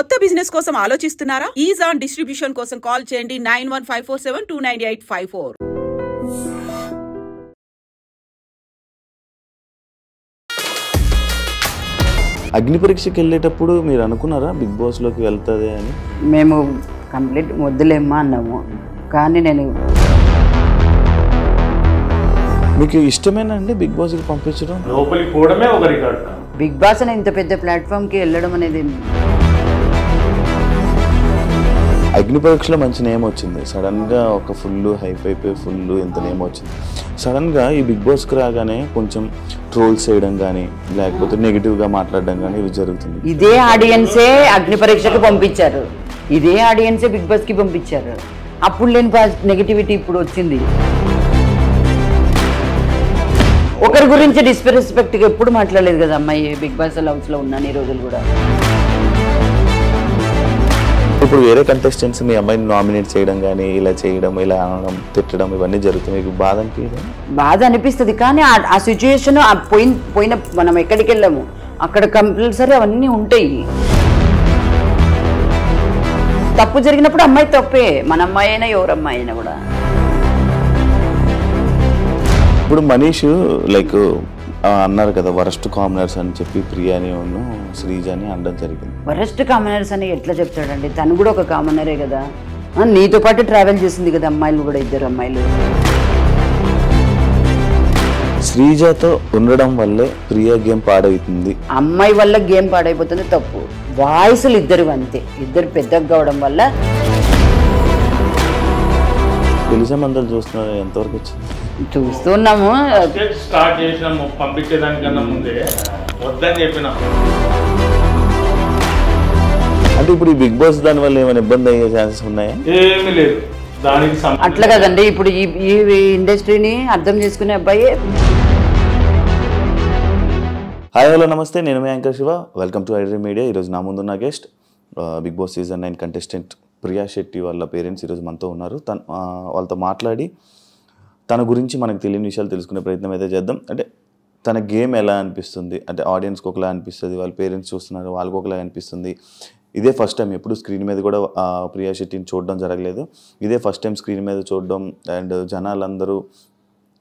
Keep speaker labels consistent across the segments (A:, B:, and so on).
A: కొత్త బిజినెస్ కోసం ఆలోచిస్తున్నారా? ఈజ్ ఆన్ డిస్ట్రిబ్యూషన్ కోసం కాల్ చేయండి 9154729854.
B: అగ్ని పరీక్షకి వెళ్ళేటప్పుడు మీరు అనుకున్నారా బిగ్ బాస్ లోకి వెళ్తుంది అని?
C: మేము కంప్లీట్ వద్దులేమ్మా అన్నాము, కానీ నేను
B: మీకు ఇష్టమేనా అండి బిగ్ బాస్కి పంపించడం?
D: లోపలికి పోవడమే ఒక రికార్డ్.
C: బిగ్ బాస్ అనే ఇంత పెద్ద ప్లాట్ఫామ్కి వెళ్ళడం అనేది
B: అగ్ని పరీక్షలో మంచి నేమ్ వచ్చింది, సడన్గా ఒక ఫుల్ హైప్ అయిపోయి ఫుల్ ఎంత నేమ్ వచ్చింది. సడన్గా ఈ బిగ్ బాస్కి రాగానే కొంచెం ట్రోల్స్ చేయడం కానీ లేకపోతే నెగిటివ్గా మాట్లాడడం కానీ ఇవి జరుగుతుంది.
C: ఇదే ఆడియన్సే అగ్ని పరీక్షకి పంపించారు, ఇదే ఆడియన్సే బిగ్ బాస్కి పంపించారు. అప్పుడు లేని నెగిటివిటీ ఇప్పుడు వచ్చింది. ఒకరి గురించి డిస్రెస్పెక్ట్గా ఎప్పుడు మాట్లాడలేదు కదా అమ్మాయి. బిగ్ బాస్ హౌస్లో ఉన్నాను ఈ రోజులు కూడా.
B: ఇప్పుడు వేరే కంటెస్టెంట్స్ మీ అమ్మాయిని నామినేట్ చేయడం కానీ ఇలా చేయడం, ఇలా అనడం, తిట్టడం ఇవన్నీ జరుగుతుంది. మీకు బాధ అనిపించదు?
C: బాధ అనిపిస్తుంది, కానీ ఆ సిచ్యుయేషన్ పోయిన మనం ఎక్కడికి వెళ్ళాము అక్కడ కంపల్సరీ అవన్నీ ఉంటాయి. తప్పు జరిగినప్పుడు అమ్మాయి తప్పే, మన అమ్మాయి అయినా ఎవరు అమ్మాయి అయినా కూడా.
B: ఇప్పుడు మనీష్ లైక్ అన్నారు కదా వరస్ట్ కామనర్స్ అని చెప్పి ప్రియాని శ్రీజాని అనడం జరిగింది.
C: వరస్ట్ కామనర్స్ అని ఎట్లా చెప్తాడండి? తను కూడా ఒక కామనరే కదా, నీతో పాటు ట్రావెల్ చేసింది కదా అమ్మాయిలు కూడా, ఇద్దరు అమ్మాయిలు.
B: శ్రీజాతో ఉండడం వల్లే ప్రియా గేమ్ పాడవుతుంది.
C: అమ్మాయి వల్ల గేమ్ పాడైపోతుంది తప్పు. వాయిస్లు ఇద్దరు అంతే, ఇద్దరు పెద్దగా కావడం వల్ల.
B: తెలిసే మందలు చూస్తున్నారు, ఎంతవరకు వచ్చింది?
C: చూస్తున్నాము.
D: స్టార్ట్ చేసినాము పంపించేదానికన్నా ముందే వద్దని చెప్పినా.
B: అంటే ఇప్పుడు ఈ బిగ్ బాస్ దాని వల్ల ఏమైనా ఇబ్బంది అయ్యే ఛాన్సెస్ ఉన్నాయా?
D: ఏమీ లేదు దానికి.
C: అట్లా కదండి, ఇప్పుడు ఈ ఇండస్ట్రీని అర్థం చేసుకునే అబ్బాయి.
B: హాయ్ హలో నమస్తే, నేను మీ anchor Shiva. Welcome to iDream media. ఈరోజు నా ముందున్న guest Bigg Boss season 9 contestant Priya Shetty వాళ్ళ పేరెంట్స్ ఈరోజు మనతో ఉన్నారు. వాళ్ళతో మాట్లాడి తన గురించి మనకు తెలియని విషయాలు తెలుసుకునే ప్రయత్నం అయితే చేద్దాం. అంటే తన గేమ్ ఎలా అనిపిస్తుంది, అంటే ఆడియన్స్కి ఒకలా అనిపిస్తుంది, వాళ్ళ పేరెంట్స్ చూస్తున్నారు వాళ్ళకి ఒకలా అనిపిస్తుంది. ఇదే ఫస్ట్ టైం, ఎప్పుడు స్క్రీన్ మీద కూడా ప్రియా శెట్టిని చూడడం జరగలేదు. ఇదే ఫస్ట్ టైం స్క్రీన్ మీద చూడడం. అండ్ జనాలందరూ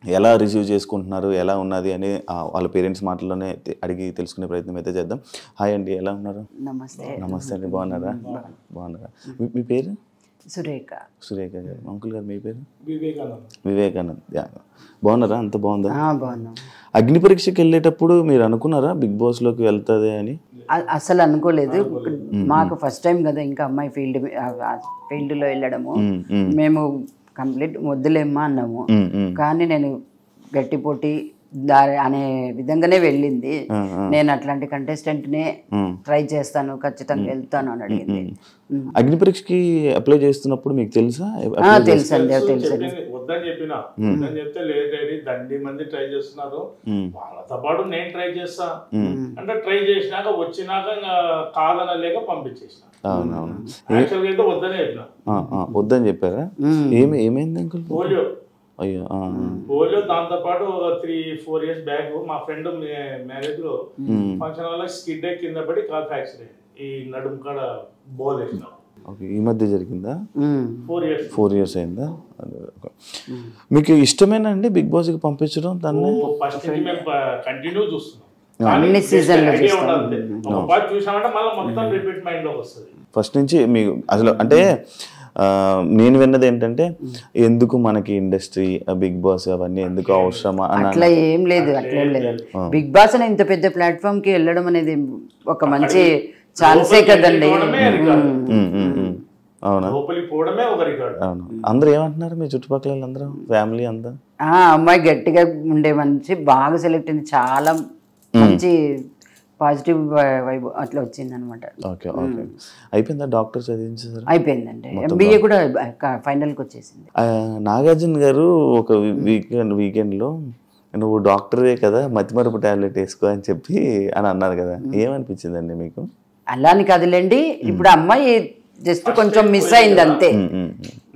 B: ఎలా రిసీవ్ చేసుకుంటున్నారు, ఎలా ఉన్నది అని వాళ్ళ పేరెంట్స్ మాటల్లోనే అడిగి తెలుసుకునే ప్రయత్నం అయితే చేద్దాం. హాయ్ అండి, ఎలా ఉన్నారు?
C: నమస్తే.
B: నమస్తే అండి, బాగున్నారా? బాగున్నారా? మీ పేరు?
C: సురేఖ.
B: సురేఖ గారు. అంకుల్ గారు మీ పేరు?
D: వివేకానంద్.
B: వివేకానంద్. బాగున్నారా? అంత బాగుందా?
C: బాగున్నాం.
B: అగ్ని పరీక్షకి వెళ్ళేటప్పుడు మీరు అనుకున్నారా బిగ్ బాస్ లోకి వెళ్తుంది అని?
C: అసలు అనుకోలేదు. మాకు ఫస్ట్ టైం కదా ఇంకా అమ్మాయి ఫీల్డ్లో వెళ్ళడము. మేము కంప్లీట్ వద్దులేమ్మా అన్నాము, కానీ నేను గట్టి పోటీ అనే విధంగానే వెళ్ళింది. నేను అట్లాంటి కంటెస్టెంట్నే ట్రై చేస్తాను, ఖచ్చితంగా వెళ్తాను అని అడిగింది.
B: అగ్ని పరీక్షకి అప్లై చేస్తున్నప్పుడు మీకు తెలుసా?
C: తెలుసండి, తెలుసు.
D: వద్దని చెప్పినా, వద్దని చెప్తే లేదు దండి మంది ట్రై చేస్తున్నారు, వాళ్ళతో పాటు నేను ట్రై చేస్తా అంటే ట్రై చేసినాక వచ్చినాక కాదనలేక పంపించేసిన.
B: అవునవును,
D: వద్దని చెప్పిన.
B: వద్దని చెప్పారా? ఏమైంది అంకుల్?
D: పోలియో.
B: అయ్యో,
D: పోలియో. దాంతో పాటు 3-4 years బ్యాక్ మా ఫ్రెండ్ మ్యారేజ్ లో ఫంక్షన్ వల్ల స్కిడ్ కింద పడి కాల్ ఫ్రాక్చర్ అయింది. ఈ నడుము కాడ బోల్ వేసిన.
B: ఈ మధ్య జరిగిందా?
D: 4
B: years అయిందా? మీకు ఇష్టమేనా అండి బిగ్ బాస్ కి పంపించడం? దాన్ని
D: ఫస్ట్ నుంచి మేము కంటిన్యూ చూస్తున్నాం. చూసామంటే మళ్ళీ మొత్తం రిపీట్ మైండ్ లోకి వస్తుంది.
B: ఫస్ట్ నుంచి మీకు అసలు అంటే నేను విన్నది ఏంటంటే ఎందుకు మనకి ఇండస్ట్రీ, బిగ్ బాస్ అవన్నీ ఎందుకు అవసరమా?
C: అట్లా ఏం లేదు, అట్లేం లేదు. బిగ్ బాస్ అనే ఇంత పెద్ద ప్లాట్ఫామ్ కి వెళ్ళడం అనేది ఒక మంచి ఛాన్సే కదండి.
B: అవునా?
D: పోవడమే ఒక రికార్డ్.
B: అవును. అందరూ ఏమంటున్నారు మీ చుట్టుపక్కల అందరూ, ఫ్యామిలీ అంతా?
C: అమ్మాయి గట్టిగా ఉండే మంచి బాగా సెలెక్ట్ అయింది, చాలా మంచి పాజిటివ్ వైబ్ అట్లా వచ్చింది అనమాట.
B: Okay okay. అయిపోయిందా డాక్టర్ చదివించారు?
C: అయిపోయిందండి, ఎంబీఏ కూడా ఫైనల్కి వచ్చేసింది.
B: నాగార్జున గారు ఒక వీకెండ్లో నువ్వు డాక్టరే కదా, మతిమరుపు టాబ్లెట్ వేసుకో అని చెప్పి అని అన్నారు కదా, ఏమనిపించిందండి మీకు?
C: అలా అని కదలండి, ఇప్పుడు అమ్మాయి జస్ట్ కొంచెం మిస్ అయింది అంతే.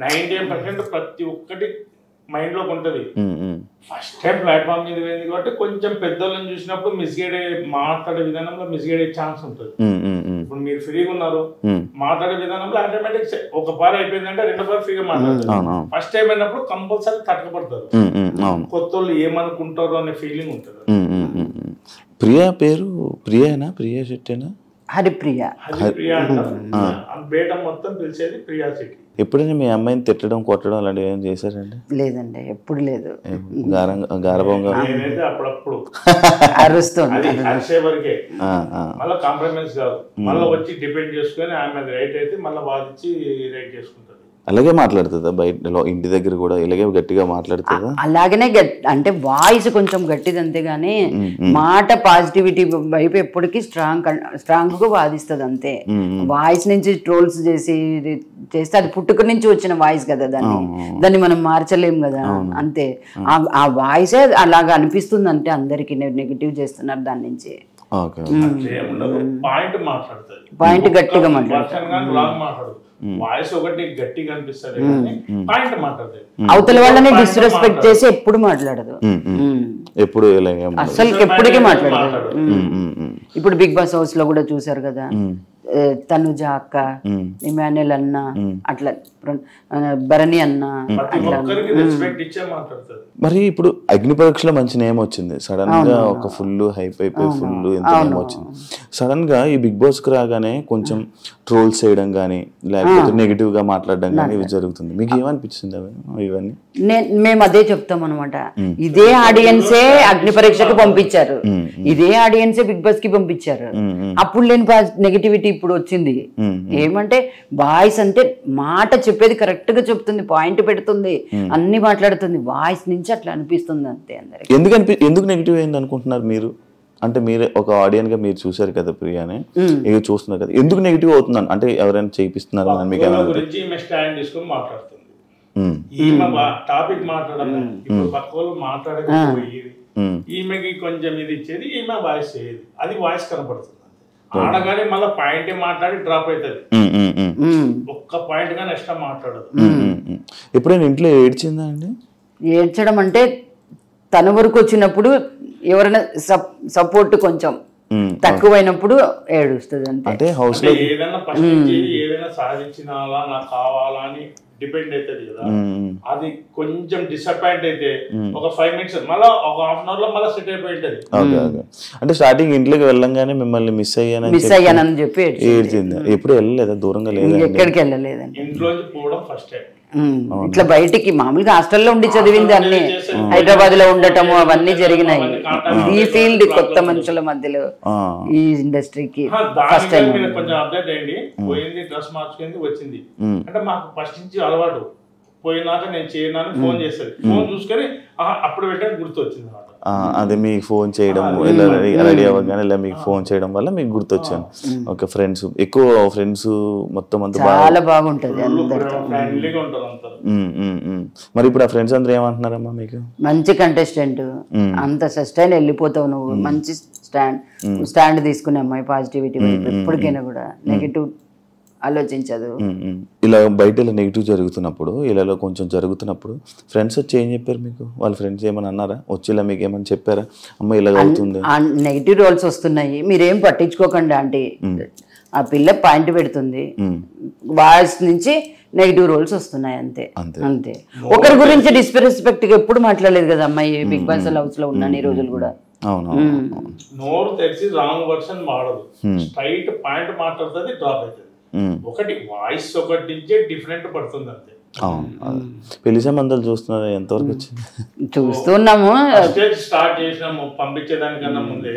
D: 90% ప్రతి ఒక్కటి మైండ్ లోకి ఉంటది. ఫస్ట్ టైం ప్లాట్ఫామ్ మీద పోయింది కాబట్టి కొంచెం పెద్దోళ్ళని చూసినప్పుడు మిస్గైడ్ మాట్లాడే విధానంలో మిస్గైడ్ అయ్యే ఛాన్స్ ఉంటుంది. ఇప్పుడు మీరు ఫ్రీగా ఉన్నారు, మాట్లాడే విధానంలో ఆటోమేటిక్ ఒక పార్ అయిపోయిందంటే రెండో పార్ ఫ్రీగా మాట్లాడతారు. ఫస్ట్ టైం అయినప్పుడు కంపల్సరీ తట్టకపడతారు. కొత్త వాళ్ళు ఏమనుకుంటారు అనే ఫీలింగ్ ఉంటుంది.
B: ప్రియా పేరు ప్రియానా? ప్రియా శెట్టేనా?
C: హరిప్రియ.
D: హరిప్రియ అంటారు. బేట మొత్తం పిలిచేది ప్రియా శెట్టి.
B: ఎప్పుడైనా మీ అమ్మాయిని తిట్టడం కొట్టడం అలాంటివి ఏం చేశారండి?
C: లేదండి, ఎప్పుడు లేదు.
B: గారభంగా
D: నేనైతే అప్పుడప్పుడు
C: అరుస్తుంది,
D: అరిసే వరకే, మళ్ళీ కాంప్రమైజ్ కాదు. మళ్ళీ వచ్చి డిపెండ్ చేసుకుని ఆమె రైట్ అయితే మళ్ళీ వాదించి రైట్ చేసుకుంటారు.
B: అలాగే మాట్లాడుతుందా? బయట ఇంటి దగ్గర కూడా ఇలాగే గట్టిగా మాట్లాడుతుందా?
C: అలాగనే అంటే వాయిస్ కొంచెం గట్టిది అంతేగాని మాట పాజిటివిటీ వైపు ఎప్పటికీ స్ట్రాంగ్ గా వాదిస్తుంది అంతే. వాయిస్ నుంచి ట్రోల్స్ చేస్తే అది పుట్టుక నుంచి వచ్చిన వాయిస్ కదా, దాన్ని మనం మార్చలేం కదా, అంతే. ఆ వాయిసే అలాగా అనిపిస్తుంది అంటే అందరికి నెగిటివ్ చేస్తున్నారు దాని నుంచి. పాయింట్ గట్టిగా మాట్లాడుతుంది.
D: వాయిస్ ఒకటి గట్టిగా అనిపిస్తుంది, పాయింట్ మాట్లాడుతుంది.
C: అవతల వాళ్ళని డిస్రెస్పెక్ట్ చేసి ఎప్పుడు మాట్లాడదు,
B: ఎప్పుడు
C: అసలు ఎప్పటికీ మాట్లాడదు. ఇప్పుడు బిగ్ బాస్ హౌస్ లో కూడా చూసారు కదా, తనుజ అక్క, ఇమాన్యుల్ అన్న, అట్లా భరణి అన్న,
B: మరి ఇప్పుడు అగ్ని పరీక్షలో మంచి నేమ్ వచ్చింది. సడన్ గా ఒక ఫుల్ హైప్ అయిపోయి ఫుల్ ఎంత నేమ్ వచ్చింది. సడన్ గా ఈ బిగ్ బాస్ కి రాగానే కొంచెం ట్రోల్స్ చేయడం గానీ లేకపోతే నెగిటివ్ గా మాట్లాడడం గానీ ఇవి జరుగుతుంది. మీకు ఏమనిపించింది ఇవన్నీ?
C: మేము అదే చెప్తాం అనమాట. ఇదే ఆడియన్సే అగ్ని పరీక్షకు పంపించారు, ఇదే ఆడియన్సే బిగ్ బాస్ కి పంపించారు. అప్పుడు లేని నెగిటివిటీ ఇప్పుడు వచ్చింది. ఏమంటే వాయిస్ అంటే మాట చెప్పేది కరెక్ట్ గా చెప్తుంది, పాయింట్ పెడుతుంది, అన్ని మాట్లాడుతుంది. వాయిస్ నుంచి అట్లా అనిపిస్తుంది అంతే అందరికి.
B: ఎందుకు నెగిటివ్ అయింది అనుకుంటున్నారు మీరు? అంటే మీరే ఒక ఆడియన్స్ గా మీరు చూసారు కదా ప్రియాని, ఇక చూస్తున్నారు కదా, ఎందుకు నెగిటివ్ అవుతుందని? అంటే ఎవరైనా చేయిస్తున్నారు
D: టాపిక్ మాట్లాడాలి, ఇప్పుడు పక్క వాళ్ళు మాట్లాడకపోయేది, ఈమెకి కొంచెం ఇది ఇచ్చేది, ఈమె వాయిస్ చేయదు, అది వాయిస్ కనపడుతుంది. ఆడగానే మళ్ళీ పాయింట్ మాట్లాడి డ్రాప్ అవుతుంది, ఒక్క పాయింట్ గా నెక్స్ట్ మాట్లాడదు.
B: ఎప్పుడైనా ఇంట్లో ఏడ్చిందా అండి?
C: ఏడ్చడం అంటే తన వరకు వచ్చినప్పుడు ఎవరైనా సపోర్ట్ కొంచెం తక్కువైనప్పుడు ఏడుస్తుంది అంతే.
B: అంటే హౌస్ లో
D: ఏదైనా ఫస్ట్ ఏదైనా సాధించినాలా నాకు కావాలా అని డిపెండ్ అవుతుంది కదా, అది కొంచెం డిసప్పాయింట్ అయితే ఒక 5 minutes మళ్ళీ ఒక ½ hour లో మళ్ళీ సెట్ అయిపోయింటది.
B: అంటే స్టార్టింగ్ ఇంట్లోకి వెళ్ళంగానే మిమ్మల్ని మిస్ అయ్యానని
C: చెప్పి
B: ఏడ్చింది. ఎప్పుడు వెళ్ళలేదా? దూరంగా లేదా?
C: ఎక్కడికి వెళ్ళలేదండి.
D: ఇంట్లోంచి పోవడం ఫస్ట్ టైం.
C: ఇట్లా బయటికి మామూలుగా హాస్టల్లో ఉండి చదివింది అన్ని, హైదరాబాద్ లో ఉండటము అవన్నీ జరిగినాయి. ఈ ఫీల్డ్ కొత్త మనుషుల మధ్యలో ఈ ఇండస్ట్రీకి ఫస్ట్ టైం.
D: కొంచెం అప్డేట్ అయ్యింది, పోయింది, డ్రెస్ మార్చుకుంది, వచ్చింది. అంటే మాకు ఫస్ట్ నుంచి అలవాటు, పోయినాక నేను చేయను ఫోన్ చేసేది, ఫోన్ చూసుకొని అప్పుడు పెట్టడానికి గుర్తు వచ్చింది.
B: అదే మీకు ఫోన్ చేయడం, రెడీ అవ్వగానే ఇలా మీకు ఫోన్ చేయడం వల్ల మీకు గుర్తొచ్చాను. ఓకే, ఫ్రెండ్స్ ఎక్కువ ఫ్రెండ్స్ మొత్తం అంతా
C: చాలా బాగుంటది,
B: మరి ఇప్పుడు ఆ ఫ్రెండ్స్ అందరూ ఏమంటున్నారమ్మా మీకు?
C: మంచి కంటెస్టెంట్, అంత సస్టైన్ వెళ్ళిపోతావు నువ్వు, మంచి స్టాండ్ తీసుకునే అమ్మాయి, పాజిటివిటీ ఎప్పటికైనా కూడా నెగిటివ్ ఆలోచించదు.
B: ఇలా బయట ఇలా నెగిటివ్ జరుగుతున్నప్పుడు, ఇలా కొంచెం జరుగుతున్నప్పుడు ఫ్రెండ్స్ వచ్చి ఏం చెప్పారు మీకు? వాళ్ళ ఫ్రెండ్స్ ఏమని అన్నారా? వచ్చి ఇలా మీకు ఏమని చెప్పారా? అమ్మ ఇలా అవుతుంది,
C: నెగిటివ్ రోల్స్ వస్తున్నాయి, మీరేం పట్టించుకోకండి ఆంటీ, ఆ పిల్ల పాయింట్ పెడుతుంది, వాయిస్ నుంచి నెగిటివ్ రోల్స్ వస్తున్నాయి అంతే అంతే. ఒకరి గురించి డిస్రెస్పెక్ట్ గా ఎప్పుడు మాట్లాడలేదు కదా అమ్మాయి బిగ్ బాస్ హౌస్ లో ఉన్నాను ఈ రోజులు కూడా.
D: నోరు తెరిచి రాంగ్ వర్షన్ వాడదు, స్ట్రైట్ పాయింట్ మాట్లాడుతుంది, డ్రాప్ అవుతుంది. ఒకటి వాయిస్ ఒకటి నుంచే డిఫరెంట్ పడుతుంది అంతే.
B: పెళ్లి సంబంధాలు చూస్తున్నారు, ఎంతవరకు వచ్చింది?
C: చూస్తున్నాము,
D: స్టార్ట్ చేసినాము. పంపించేదానికన్నా ముందే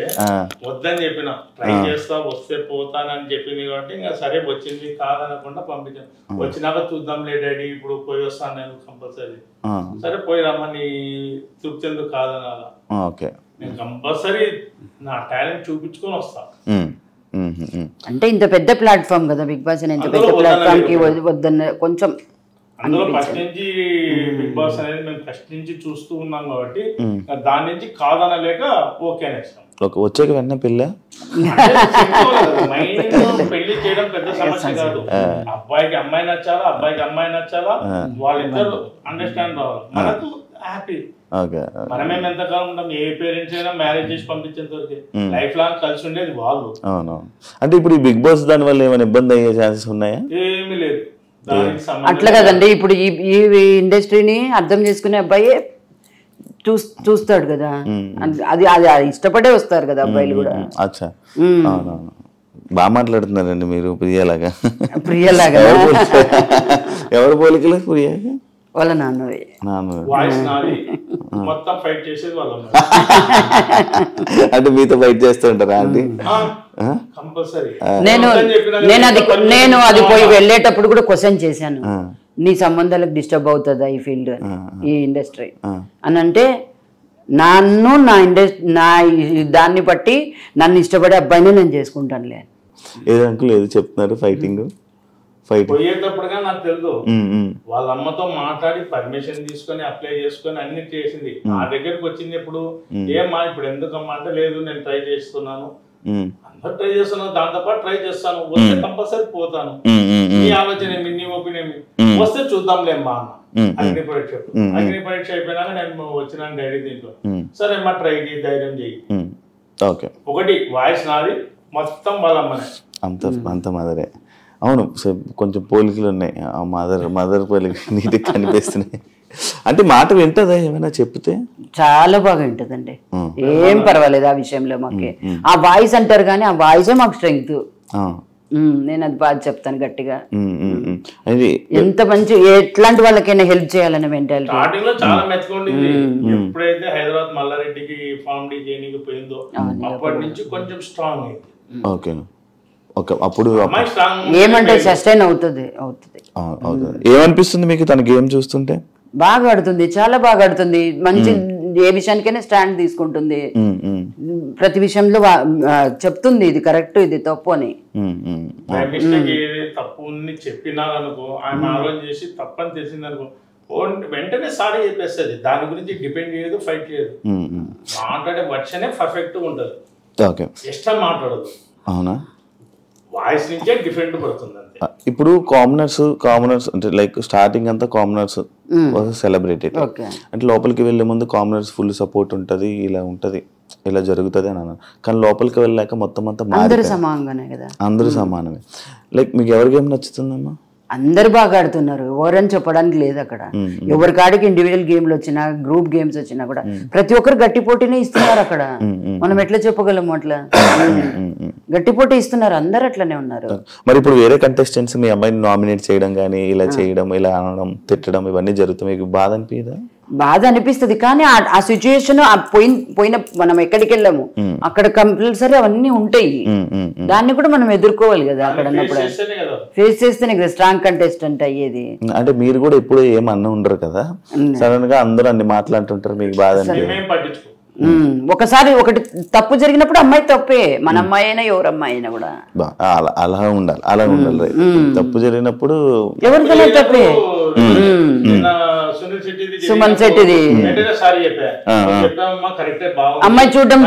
D: వద్దని చెప్పిన, ట్రై చేస్తా, వస్తే పోతానని చెప్పింది కాబట్టి ఇంకా సరే వచ్చింది కాదనకుండా పంపించాను. వచ్చినాక చూద్దాం లే డాడీ, ఇప్పుడు పోయి వస్తాను నేను కంపల్సరీ. సరే పోయి రమ్మని, తృప్తి ఎందుకు కాదనాలా, నేను కంపల్సరీ నా టాలెంట్ చూపించుకొని వస్తా.
C: అంటే ఇంత పెద్ద ప్లాట్ఫామ్ కదా బిగ్ బాస్, ఇంత పెద్ద ప్లాట్ఫామ్ కి వద్దన్న కొంచెం
D: అందులో ఫస్ట్ నుంచి బిగ్ బాస్ అనేది మేము ఫస్ట్ నుంచి చూస్తూ ఉన్నాం కాబట్టి దాని నుంచి కాదనలేక ఓకే అనేస్తాం.
B: వచ్చాక వెంటనే పెళ్ళ
D: పెళ్లి చేయడం పెద్ద సమస్య కాదు. అబ్బాయికి అమ్మాయి నచ్చాలా, అబ్బాయికి అమ్మాయి నచ్చాలా, వాళ్ళిద్దరు అండర్స్టాండ్ రావాలి, మనకు హ్యాపీ. మనమేం ఎంతకాలం ఉంటాం, ఏ పేరెంట్స్ అయినా మ్యారేజ్ చేసి పంపించేంత వరకు లైఫ్ లాంగ్ కలిసి ఉండేది వాళ్ళు.
B: అవునవును. అంటే ఇప్పుడు ఈ బిగ్ బాస్ దాని వల్ల ఏమైనా ఇబ్బంది అయ్యే ఛాన్సెస్ ఉన్నాయా?
D: ఏమీ లేదు.
C: అట్లా కదండి, ఇప్పుడు ఈ ఇండస్ట్రీని అర్థం చేసుకునే అబ్బాయి చూస్తాడు కదా, అది అది ఇష్టపడే వస్తారు కదా అబ్బాయిలు కూడా.
B: అచ్చా, అవునవును. బాగా మాట్లాడుతున్నారండి మీరు. ప్రియలాగా ఎవరు పోలికలు? ప్రియ
C: వాళ్ళ నాన్నవి.
B: అంటే మీతో ఫైట్ చేస్తుంటారా అండి?
C: నేను అది పోయి వెళ్ళేటప్పుడు కూడా క్వశ్చన్ చేశాను, నీ సంబంధాలకు డిస్టర్బ్ అవుతుందా ఈ ఫీల్డ్, ఈ ఇండస్ట్రీ అని. అంటే నన్ను నా దాన్ని బట్టి నన్ను ఇష్టపడే అబ్బాయిని నేను చేసుకుంటానులే.
B: ఏదో అంకుల్ ఏదో చెప్తున్నారు, ఫైటింగ్
D: పోయేటప్పుడుగా నాకు తెలుసు. వాళ్ళ అమ్మతో మాట్లాడి పర్మిషన్ తీసుకొని అప్లై చేసుకొని అన్ని చేసింది. నా దగ్గరకు వచ్చింది ఎప్పుడు, ఏమ్మా ఇప్పుడు ఎందుకమ్మా అంటే, లేదు నేను ట్రై చేస్తున్నాను, అందరు ట్రై చేస్తున్నాను, దాంతో పాటు ట్రై చేస్తాను, వస్తే కంపల్సరీ పోతాను, నీ ఆలోచన ఏమి, నీ ఒపీనియన్ వస్తే చూద్దాంలేమ్మా అన్న. అగ్ని పరీక్ష అయిపోయినాక నేను వచ్చిన డైరీ దీంట్లో, సరే అమ్మా ట్రై చేయి, ధైర్యం చేయి. ఒకటి వాయిస్ నాది, మొత్తం వాళ్ళ అమ్మనే,
B: అంత మదరే. అవును, కొంచెం పోలికలు ఉన్నాయి. మదర్ పోలిక నీటికి కనిపిస్తున్నాయి. అంటే మాట వింటదా ఏమైనా చెప్తే?
C: చాలా బాగా వింటదండి, ఏం పర్వాలేదు ఆ విషయంలో. మాకే ఆ వాయిస్ అంటారు కానీ ఆ వాయిసే మాకు స్ట్రెంగ్త్. నేను అది బాగా చెప్తాను గట్టిగా. ఎంత మంచి ఎట్లాంటి వాళ్ళకైనా హెల్ప్ చేయాలనే మెంటాలిటీ.
D: స్టార్టింగ్ లో చాలా మెచ్చుకోండింది. ఎప్పుడైతే హైదరాబాద్ మల్లారెడ్డికి ఫార్మ్ డి ట్రైనింగ్ పోయిందో అప్పటి నుంచి కొంచెం స్ట్రాంగ్ అయింది.
B: ఓకే, అప్పుడు
C: ఏమంటే సస్టైన్ అవుతుంది.
B: ఏమనిపిస్తుంది మీకు తన గేమ్ చూస్తుంటే?
C: బాగా ఆడుతుంది, చాలా బాగా ఆడుతుంది. మంచి ఏ విషయానికైనా స్టాండ్ తీసుకుంటుంది, ప్రతి విషయంలో చెప్తుంది ఇది కరెక్ట్ ఇది తప్పు అని.
D: తప్పు చెప్పినారనుకో, ఆయన ఆలోచన చేసి తప్పని తెలిసిందనుకో వెంటనే సారీ చెప్పేస్తుంది. దాని గురించి డిపెండ్ చేయదు, ఫైట్ చేయదు. మాట్లాడే వర్షనే పర్ఫెక్ట్ ఉంటది, ఇష్టం మాట్లాడదు.
B: అవునా?
D: వాయిస్ నుంచే డిఫరెంట్ పడుతుంది అంతే.
B: ఇప్పుడు కామనర్స్ అంటే లైక్ స్టార్టింగ్ అంతా కామనర్స్ సెలబ్రిటెడ్, అంటే లోపలికి వెళ్లే ముందు కామనర్స్ ఫుల్ సపోర్ట్ ఉంటది, ఇలా ఉంటది, ఇలా జరుగుతుంది అని అన్నారు. కానీ లోపలికి వెళ్ళాక మొత్తం అంతా
C: అందరూ సమానంగానే కదా,
B: అందరూ సమానమే. లైక్ మీకు ఎవరి గేమ్ నచ్చుతుందమ్మా?
C: అందరు బాగా ఆడుతున్నారు, ఎవరని చెప్పడానికి లేదు అక్కడ. ఎవరి కాడికి ఇండివిజువల్ గేమ్లు వచ్చినా, గ్రూప్ గేమ్స్ వచ్చినా కూడా ప్రతి ఒక్కరు గట్టి పోటీనే ఇస్తున్నారు అక్కడ. మనం ఎట్లా చెప్పగలము? అట్లా గట్టి పోటీ ఇస్తున్నారు, అందరు అట్లనే ఉన్నారు.
B: మరి ఇప్పుడు వేరే కంటెస్టెంట్స్ మీ అమ్మాయిని నామినేట్ చేయడం కానీ, ఇలా చేయడం, ఇలా అనడం, తిట్టడం, ఇవన్నీ జరుగుతాయి, మీకు బాధ అనిపించదా?
C: బాధ అనిపిస్తుంది, కానీ ఆ సిచ్యుయేషన్ పోయిన మనం ఎక్కడికి వెళ్ళాము అక్కడ కంపల్సరీ అవన్నీ ఉంటాయి. దాన్ని కూడా మనం ఎదుర్కోవాలి కదా. అక్కడ ఉన్నప్పుడు ఫేస్ చేస్తేనే కదా స్ట్రాంగ్ కంటెస్టెంట్ అయ్యేది.
B: అంటే మీరు కూడా ఎప్పుడు ఏమన్నా ఉండరు కదా, సడన్ గా అందరూ అన్ని మాట్లాడుతుంటారు, మీకు బాధ అనిపించదు?
C: ఒకసారి ఒకటి తప్పు జరిగినప్పుడు అమ్మాయి తప్పే, మన అమ్మాయి అయినా ఎవరు అమ్మాయి అయినా కూడా
B: అలా ఉండాలి. తప్పు జరిగినప్పుడు
C: ఎవరికైనా తప్పే. సుమన్ శెట్టిది అమ్మాయి చూడడం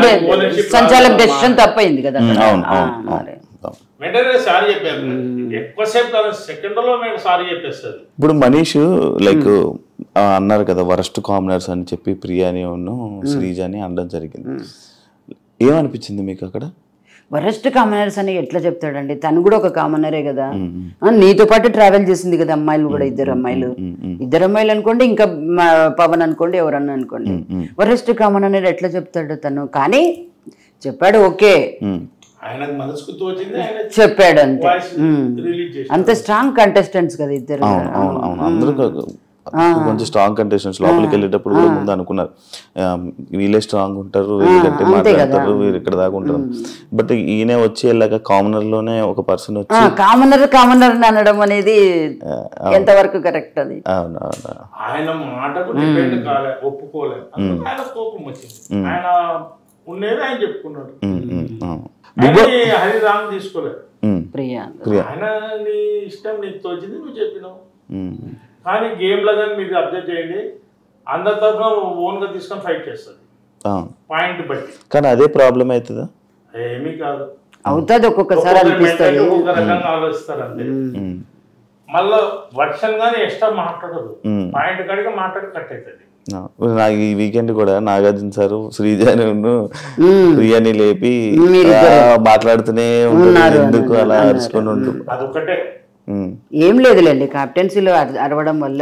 C: సంచాలక డెసిషన్ తప్పైంది కదా.
B: ఇప్పుడు మనీష్ లైక్ అన్నారు కదా వరస్ట్ కామనర్స్ అని చెప్పి ప్రియాని శ్రీజ అని అనడం జరిగింది. ఏమనిపించింది మీకు అక్కడ?
C: వరస్ట్ కామనర్స్ అని ఎట్లా చెప్తాడండి, తను కూడా ఒక కామనరే కదా. నీతో పాటు ట్రావెల్ చేసింది కదా అమ్మాయిలు కూడా, ఇద్దరు అమ్మాయిలు అనుకోండి, ఇంకా పవన్ అనుకోండి, ఎవరన్నా అనుకోండి. వరస్ట్ కామన్ అనేది ఎట్లా చెప్తాడు తను? కానీ చెప్పాడు, ఓకే చెప్పాడు అంతే. అంత స్ట్రాంగ్ కంటెస్టెంట్స్ కదా ఇద్దరు.
B: కొంచెం స్ట్రాంగ్ కంటెస్టెంట్స్ లోపలికి వెళ్ళేటప్పుడు కూడా ముందు అనుకున్నారు వీళ్ళే స్ట్రాంగ్ ఉంటారు, వీళ్ళు గట్టి మాట్లాడతారు, వీరు ఇక్కడ దాకా ఉంటారు. బట్ ఈయన వచ్చి వెళ్ళాక కామనర్ లోనే ఒక పర్సన్ వచ్చి
C: కామనర్ అనడం అనేది ఎంతవరకు కరెక్ట్? అది
B: అవునవును,
D: ఆయన మాటకు డిపెండ్ కాలే, ఒప్పుకోలేదు, ఆయన కోపం వచ్చింది. ఆయన ఉండేది ఆయన చెప్పుకున్నాడు, హరిరామ్ తీసుకోలేదు.
C: ప్రియా
D: ఆయన నీ ఇష్టం నీకు తోచింది నువ్వు చెప్పినావు, కానీ గేమ్లో కానీ మీరు అబ్జర్వ్ చేయండి, అందరి తరఫున ఓన్గా తీసుకొని ఫైట్ చేస్తుంది పాయింట్ బట్టి.
B: కానీ అదే ప్రాబ్లం అవుతుందా?
D: ఏమీ కాదు,
C: అవుతుంది ఒక్కొక్కసారి అనిపిస్తుంది.
D: ఒక్కొక్క రకంగా ఆలోచిస్తారు అంతే. మళ్ళీ వర్షన్ గానీ ఎక్స్ట్రా మాట్లాడదు, పాయింట్ కాడిగా మాట్లాడి కట్ అవుతుంది.
B: నాకు ఈ వీకెండ్ కూడా నాగార్జున సార్ శ్రీజాను ప్రియాని లేపి మాట్లాడుతూనే ఉంటారు, ఎందుకు అలా అరుచుకొని ఉంటుంది.
D: అదొకటే,
C: ఏం లేదులేండి. క్యాప్టెన్సీలో అరవడం వల్ల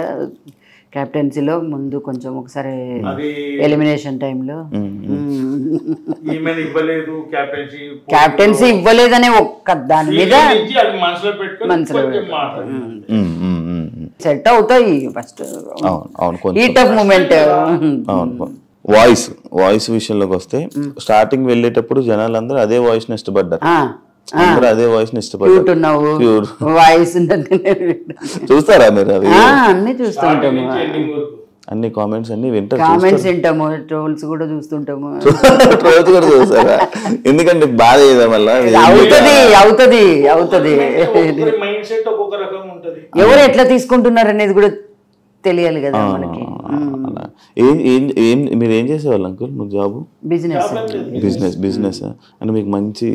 C: క్యాప్టెన్సీలో ముందు కొంచెం ఒకసారి ఎలిమినేషన్ టైంలో క్యాప్టెన్సీ ఇవ్వలేదనే ఒక్క దాని మీద మనసులో సెట్ అవుతాయి first heat of moment.
B: Voice విషయంలోకి వస్తే స్టార్టింగ్ వెళ్ళేటప్పుడు జనాలందరూ అదే వాయిస్ ని ఇష్టపడ్డారు, అదే వాయిస్ ని ఇష్టపడ్డారు.
C: వాయిస్
B: చూస్తారా మీరు? అవి
C: అన్ని చూస్తుంటాము,
B: అన్ని కామెంట్స్ అన్ని వింటారు,
C: కామెంట్స్ వింటాము, ట్రోల్స్ కూడా చూస్తుంటాము.
B: ట్రోల్స్ కూడా చూస్తారా? ఎందుకంటే బాధ
C: అవుతుంది ఎవరు ఎట్లా తీసుకుంటున్నారు అనేది కూడా తెలియాలి కదా మనకి.
B: మీరు ఏం చేసేవాళ్ళు అంకుల్? మీకు జాబ్? బిజినెస్ అంటే మీకు మంచి,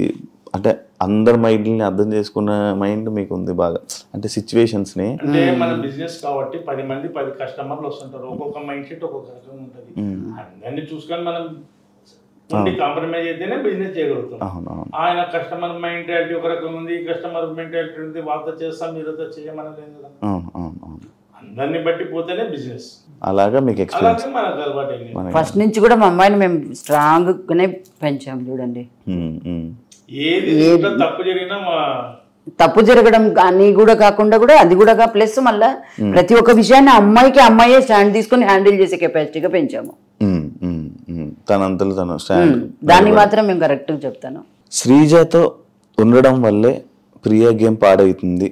B: అంటే అందరి మైండ్ ని అర్థం చేసుకున్న మైండ్ మీకు ఉంది బాగా, అంటే సిచ్యువేషన్స్ ని.
D: అంటే మన బిజినెస్ కాబట్టి 10 మంది 10 కస్టమర్లు వస్తుంటారు, ఒక్కొక్క మైండ్ సెట్ ఒక్కొక్క రకంగా ఉంటుంది. అందరినీ చూసుకొని మనం కాంప్రమైజ్ అయితేనే బిజినెస్ చేయగలుగుతాం. ఆయన కస్టమర్ మెంటాలిటీ ఒక రకం ఉంది, కస్టమర్ మెంటాలిటీ ఉంది, వాళ్ళతో చేస్తాం మీరుతో చేయమని లేదు కదా. అందరిని బట్టి పోతేనే బిజినెస్.
B: అలాగా మీకు ఎక్స్పీరియన్స్
D: మనకు అలవాటు.
C: ఫస్ట్ నుంచి కూడా మా అమ్మాయిని మేము స్ట్రాంగ్ గానే పెంచాం చూడండి. తప్పు జరగడం అని కూడా కాకుండా కూడా అది కూడా ప్లస్ మళ్ళా ప్రతి ఒక్క విషయాన్ని అమ్మాయికి అమ్మాయే స్టాండ్ తీసుకుని హ్యాండిల్ చేసే కెపాసిటీగా పెంచాము.
B: తనంతలో తను స్టాండ్,
C: దాన్ని మాత్రం మేము కరెక్ట్ చెప్తాను.
B: శ్రీజతో ఉండడం వల్లే ప్రియా గేమ్ పాడవుతుంది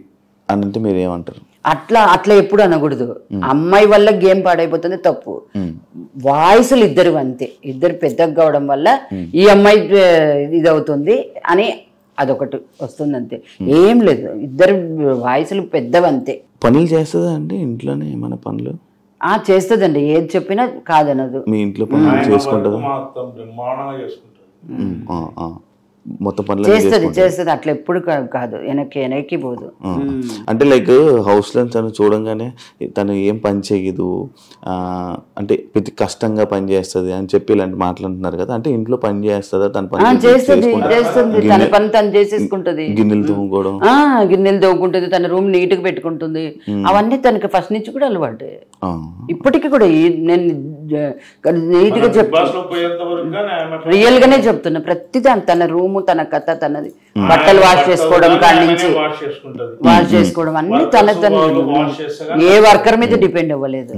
B: అని అంటే మీరు ఏమంటారు?
C: అట్లా ఎప్పుడు అనకూడదు. అమ్మాయి వల్ల గేమ్ పాడైపోతుంది తప్పు. వాయిస్లు ఇద్దరు అంతే, ఇద్దరు పెద్దగా కావడం వల్ల ఈ అమ్మాయి ఇది అవుతుంది అని అదొకటి వస్తుంది అంతే, ఏం లేదు. ఇద్దరు వాయిస్లు పెద్దవంతే.
B: పనులు చేస్తుందా అండి ఇంట్లోనే? ఏమైనా పనులు
C: చేస్తుందండి, ఏది చెప్పినా కాదనదు.
B: మీ ఇంట్లో పనులు చేసుకుంటుందా? మొత్తం పనులు
C: చేస్తుంది అట్లా ఎప్పుడు కాదు, వెనక్కి పోదు.
B: అంటే లైక్ హౌస్ లో తను చూడంగానే తను ఏం పని చేయదు, అంటే ప్రతి కష్టంగా పని చేస్తుంది అని చెప్పి ఇలాంటి మాట్లాడుతున్నారు కదా, అంటే ఇంట్లో పని చేస్తుందా? తన పని
C: చేస్తుంది, తన పని తను చేసేసుకుంటది.
B: గిన్నెలు తోముకోవడం,
C: గిన్నెలు తోముకుంటుంది, తన రూమ్ నీట్ గా పెట్టుకుంటుంది. అవన్నీ తనకి ఫస్ట్ నుంచి కూడా అలవాటు, ఇప్పటికి కూడా. నేను నీట్ గా చెప్తాను, రియల్ గానే చెప్తున్నా. ప్రతిదాని తన రూమ్, తన కథ, తనది బట్టలు వాష్ చేసుకోవడం కాడి నుంచి వాష్ చేసుకోవడం అన్ని తన ఏ వర్కర్ మీద డిపెండ్ అవ్వలేదు.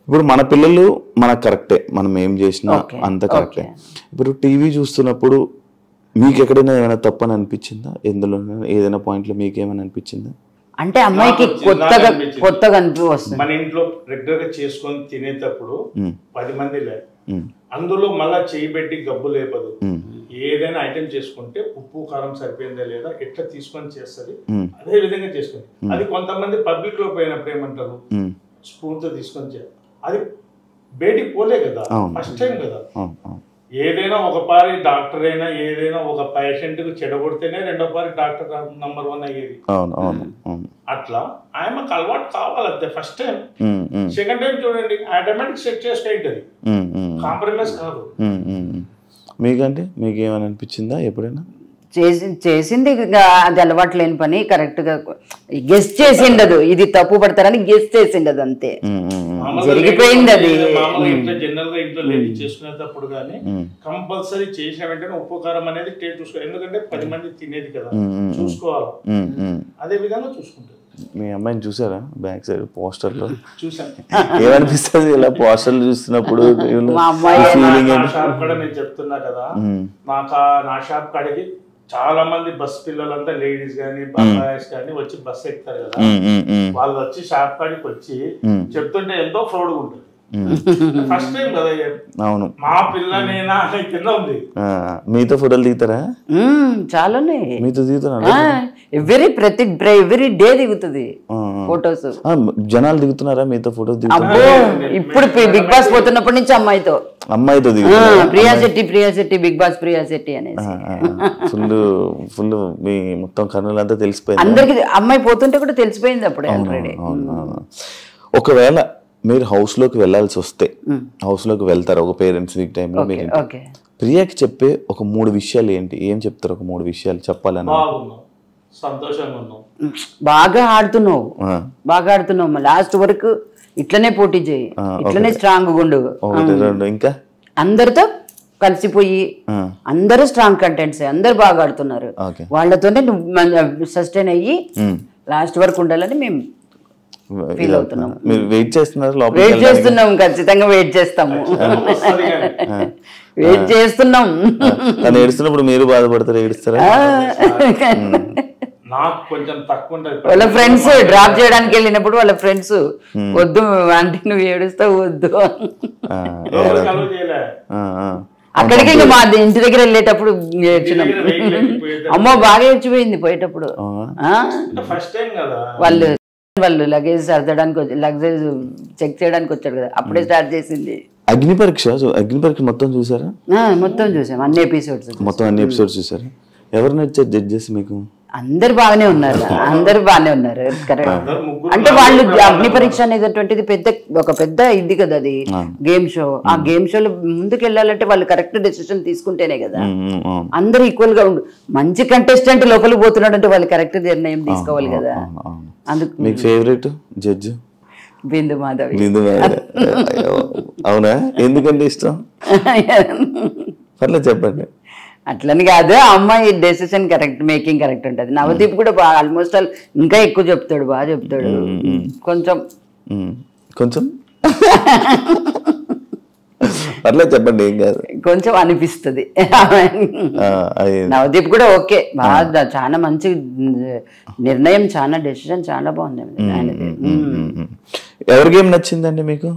B: ఇప్పుడు మన పిల్లలు మనకు కరెక్టే, మనం ఏం చేసినా అంత కరెక్టే. ఇప్పుడు టీవీ చూస్తున్నప్పుడు మీకు ఎక్కడైనా ఏమైనా తప్పని అనిపించిందా? ఎందులో ఏదైనా పాయింట్ లో మీకు ఏమైనా అనిపించిందా?
C: అంటే అమ్మాయికి కొత్తగా అనిపిస్తుంది.
D: మన ఇంట్లో రెగ్యులర్ గా చేసుకొని తినేటప్పుడు 10 మంది లేదు, అందులో మళ్ళా చేయి పెట్టి గబ్బు లేపదు. ఏదైనా ఐటెం చేసుకుంటే ఉప్పు కారం సరిపోయిందా లేదా ఎట్లా తీసుకొని చేస్తుంది, అదే విధంగా చేసుకుంది. అది కొంతమంది పబ్లిక్ లో పోయినప్పుడు ఏమంటారు, స్పూన్ తో తీసుకొని చేయాలి. అది బయటికి పోలే కదా, ఫస్ట్ టైం కదా. ఏదైనా ఒక పారి డాక్టర్ అయినా ఏదైనా ఒక పేషెంట్ కు చెడగొడితేనే రెండో పారి డాక్టర్ నంబర్ 1 అయ్యేది. అట్లా ఆయనకు అలవాటు కావాలంతే. ఫస్ట్ టైం, సెకండ్ టైం చూడండి ఆటోమేటిక్ సెట్ చేసుకుంటుంది, కాంప్రమైజ్ కాదు.
B: మీకంటే మీకు ఏమైనా అనిపించిందా ఎప్పుడైనా?
C: చేసింది అది అలవాటు లేని పని, కరెక్ట్ గా గెస్ట్ చేసిండదు, ఇది తప్పు పడతారని గెస్ట్ చేసిండదు అంతే, జరిగిపోయింది అది.
D: జనరల్ గా ఇంట్లో లేడీ చేసుకునేటప్పుడు కానీ కంపల్సరీ చేసిన వెంటనే ఉప్పు కారం అనేది టేస్ట్ చూసుకోవాలి. ఎందుకంటే 10 మంది తినేది కదా, చూసుకోవాలి. అదే విధంగా చూసుకుంటారు.
B: మీ అమ్మాయిని చూసారా బ్యాక్ సైడ్ పోస్టర్ లో?
D: చూసాను.
B: ఏమనిపిస్తుంది ఇలా పోస్టర్లు చూస్తున్నప్పుడు?
D: షాప్ కూడా నేను చెప్తున్నా కదా, నా షాప్ కాడికి చాలా మంది బస్ పిల్లలంతా లేడీస్ గానీ బాయ్స్ గానీ వచ్చి బస్ ఎక్కుతారు కదా, వాళ్ళు వచ్చి షాప్ కాడికి వచ్చి చెప్తుంటే ఎంతో ప్రౌడ్ గా ఉంటుంది. ఫస్ట్ టైం కదా,
B: అవును
D: మా పిల్లనేనా కింద ఉంది.
B: మీతో ఫోటోలు దిగుతారా?
C: చాలానే
B: మీతో దిగుతారా?
C: ఎవ్రీ డే దిగుతుంది ఫొటోస్.
B: జనాలు దిగుతున్నారా మీతో ఫొటోస్
C: అబ్బో ఇప్పుడు బిగ్ బాస్ పోతున్నప్పటి నుంచి అమ్మాయితో ప్రియా శెట్టి బిగ్ బాస్ ప్రియా శెట్టి అనేది
B: ఫుల్ మీ మొత్తం కన్నులంతా తెలిసిపోయింది
C: అందరికి. అమ్మాయి పోతుంటే కూడా తెలిసిపోయింది అప్పుడే ఆల్రెడీ.
B: ఒకవేళ మీరు హౌస్ లోకి వెళ్లాల్సి వస్తే హౌస్ లోకి వెళ్తారు ఒక పేరెంట్స్ వీక్ టైంలో, మీరు ప్రియాకి చెప్పే ఒక 3 విషయాలు ఏంటి? ఏం చెప్తారు? ఒక 3 విషయాలు చెప్పాలని.
C: బాగా ఆడుతున్నావు లాస్ట్ వరకు ఇట్లనే పోటీ చేయి, ఇట్లనే స్ట్రాంగ్ ఉండు.
B: ఇంకా అందరితో
C: కలిసిపోయి అందరూ స్ట్రాంగ్ కంటెంట్స్, అందరు బాగా ఆడుతున్నారు, వాళ్ళతోనే నువ్వు సస్టైన్ అయ్యి లాస్ట్ వరకు ఉండాలని మేము ఫీల్ అవుతున్నాం.
B: మీరు వెయిట్ చేస్తున్నారు?
C: వెయిట్ చేస్తున్నాం, ఖచ్చితంగా వెయిట్ చేస్తాము. వెయిట్ చేస్తున్నాం.
B: ఏడుస్తున్నప్పుడు మీరు బాధపడతారు, ఏడుస్తారా?
C: వాళ్ళ ఫ్రెండ్స్ డ్రాప్ చేయడానికి వెళ్ళినప్పుడు వాళ్ళ ఫ్రెండ్స్ వద్దు అంటే నువ్వు ఏడుస్తావు వద్దు. అక్కడికి ఇంకా మా ఇంటి దగ్గర వెళ్ళేటప్పుడు ఏడ్చినాం. అమ్మో బాగా ఏడ్చిపోయింది పోయేటప్పుడు. వాళ్ళు లగేజ్ సర్దడానికి లగేజ్ చెక్ చేయడానికి వచ్చాడు కదా, అప్పుడే స్టార్ట్ చేసింది
B: అగ్ని పరీక్ష. మొత్తం చూసారా?
C: మొత్తం చూసాం, అన్ని ఎపిసోడ్స్
B: చూసారా? ఎవరు నచ్చారు జడ్జెస్ మీకు?
C: అందరు బాగానే ఉన్నారు, కరెక్ట్. అంటే వాళ్ళు అగ్ని పరీక్ష అనేటువంటిది ఒక పెద్ద ఇది కదా, అది గేమ్ షో. ఆ గేమ్ షోలో ముందుకు వెళ్ళాలంటే వాళ్ళు కరెక్ట్ డెసిషన్ తీసుకుంటేనే కదా. అందరు ఈక్వల్ గా మంచి కంటెస్టెంట్ లోపలికి పోతున్నాడు అంటే వాళ్ళు కరెక్ట్ నిర్ణయం తీసుకోవాలి కదా. అందుకు
B: మీకు ఫేవరెట్ జడ్జ్
C: బిందు మాధవి.
B: అవునా? ఎందుకంటే ఇష్టం? పర్లేదు చెప్పండి.
C: అట్లని కాదు, అమ్మాయి డెసిషన్ మేకింగ్ కరెక్ట్ ఉంటుంది. నవదీప్ కూడా బాగా ఆల్మోస్ట్ ఇంకా ఎక్కువ చెప్తాడు, బాగా చెప్తాడు. కొంచెం
B: పర్లేదు చెప్పండి, ఏం కాదు.
C: కొంచెం అనిపిస్తుంది. నవదీప్ కూడా ఓకే, బాగా చాలా మంచి నిర్ణయం, చాలా డెసిషన్ చాలా బాగుంది ఆయనది.
B: ఎవరి గేమ్ నచ్చిందండి మీకు